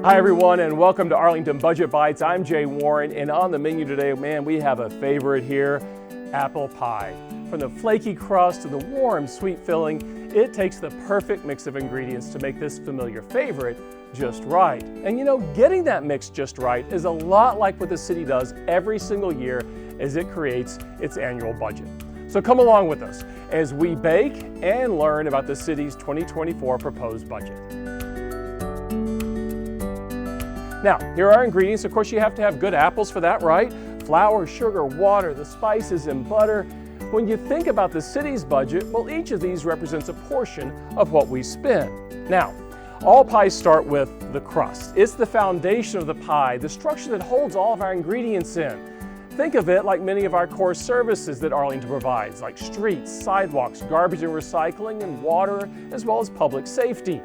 Hi everyone, and welcome to Arlington Budget Bites. I'm Jay Warren, and on the menu today, man, we have a favorite here, apple pie. From the flaky crust to the warm, sweet filling, it takes the perfect mix of ingredients to make this familiar favorite just right. And you know, getting that mix just right is a lot like what the city does every single year as it creates its annual budget. So come along with us as we bake and learn about the city's 2024 proposed budget. Now, here are our ingredients. Of course, you have to have good apples for that, right? Flour, sugar, water, the spices, and butter. When you think about the city's budget, well, each of these represents a portion of what we spend. Now, all pies start with the crust. It's the foundation of the pie, the structure that holds all of our ingredients in. Think of it like many of our core services that Arlington provides, like streets, sidewalks, garbage and recycling, and water, as well as public safety.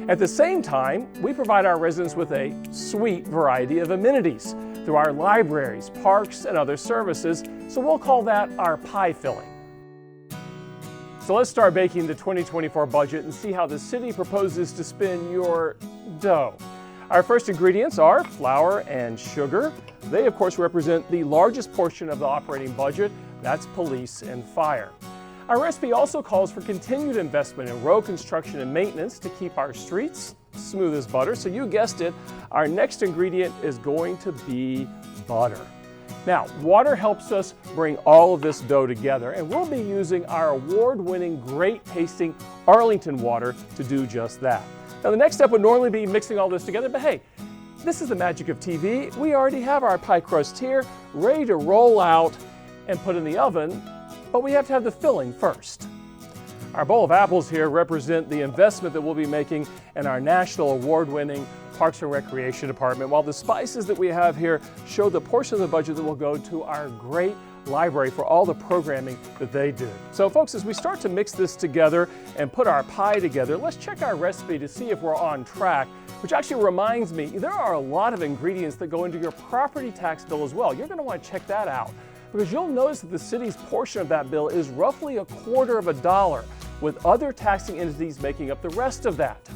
At the same time, we provide our residents with a sweet variety of amenities through our libraries, parks, and other services, so we'll call that our pie filling. So let's start baking the 2024 budget and see how the city proposes to spend your dough. Our first ingredients are flour and sugar. They, of course, represent the largest portion of the operating budget. That's police and fire. Our recipe also calls for continued investment in road construction and maintenance to keep our streets smooth as butter. So you guessed it, our next ingredient is going to be butter. Now, water helps us bring all of this dough together, and we'll be using our award-winning, great-tasting Arlington water to do just that. Now, the next step would normally be mixing all this together, but hey, this is the magic of TV. We already have our pie crust here, ready to roll out and put in the oven, but we have to have the filling first. Our bowl of apples here represent the investment that we'll be making in our national award-winning Parks and Recreation Department, while the spices that we have here show the portion of the budget that will go to our great library for all the programming that they do. So folks, as we start to mix this together and put our pie together, let's check our recipe to see if we're on track, which actually reminds me, there are a lot of ingredients that go into your property tax bill as well. You're going to want to check that out, because you'll notice that the city's portion of that bill is roughly $0.25, with other taxing entities making up the rest of that.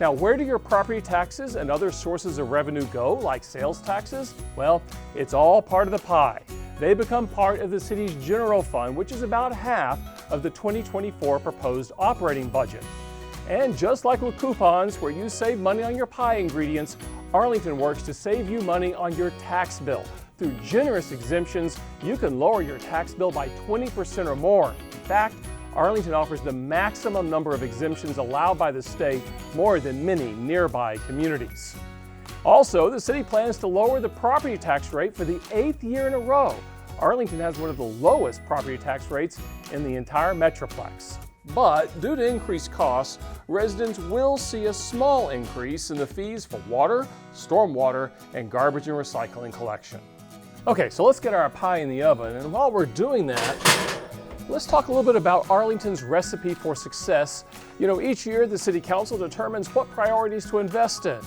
Now, where do your property taxes and other sources of revenue go, like sales taxes? Well, it's all part of the pie. They become part of the city's general fund, which is about half of the 2024 proposed operating budget. And just like with coupons, where you save money on your pie ingredients, Arlington works to save you money on your tax bill. Through generous exemptions, you can lower your tax bill by 20% or more. In fact, Arlington offers the maximum number of exemptions allowed by the state, more than many nearby communities. Also, the city plans to lower the property tax rate for the 8th year in a row. Arlington has one of the lowest property tax rates in the entire Metroplex. But due to increased costs, residents will see a small increase in the fees for water, stormwater, and garbage and recycling collection. Okay, so let's get our pie in the oven, and while we're doing that, let's talk a little bit about Arlington's recipe for success. You know, each year the City Council determines what priorities to invest in.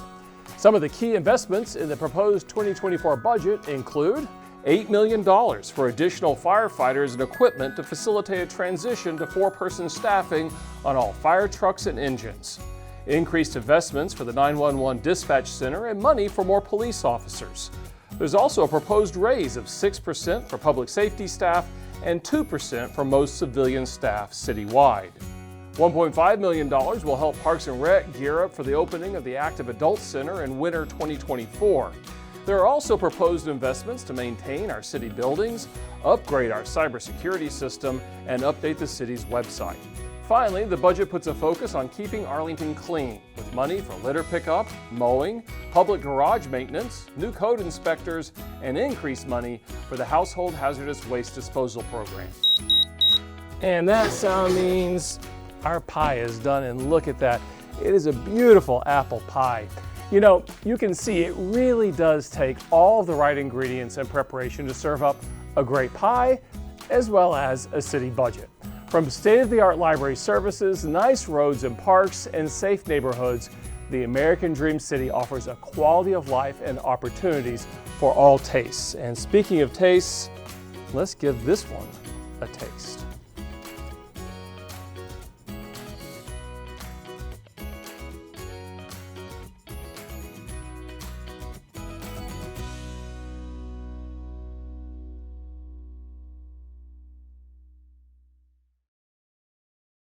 Some of the key investments in the proposed 2024 budget include $8 million for additional firefighters and equipment to facilitate a transition to 4-person staffing on all fire trucks and engines. Increased investments for the 911 dispatch center and money for more police officers. There's also a proposed raise of 6% for public safety staff and 2% for most civilian staff citywide. $1.5 million will help Parks and Rec gear up for the opening of the Active Adult Center in winter 2024. There are also proposed investments to maintain our city buildings, upgrade our cybersecurity system, and update the city's website. Finally, the budget puts a focus on keeping Arlington clean, with money for litter pickup, mowing, public garage maintenance, new code inspectors, and increased money for the Household Hazardous Waste Disposal Program. And that sound means our pie is done, and look at that. It is a beautiful apple pie. You know, you can see it really does take all the right ingredients and preparation to serve up a great pie, as well as a city budget. From state-of-the-art library services, nice roads and parks, and safe neighborhoods, the American Dream City offers a quality of life and opportunities for all tastes. And speaking of tastes, let's give this one a taste.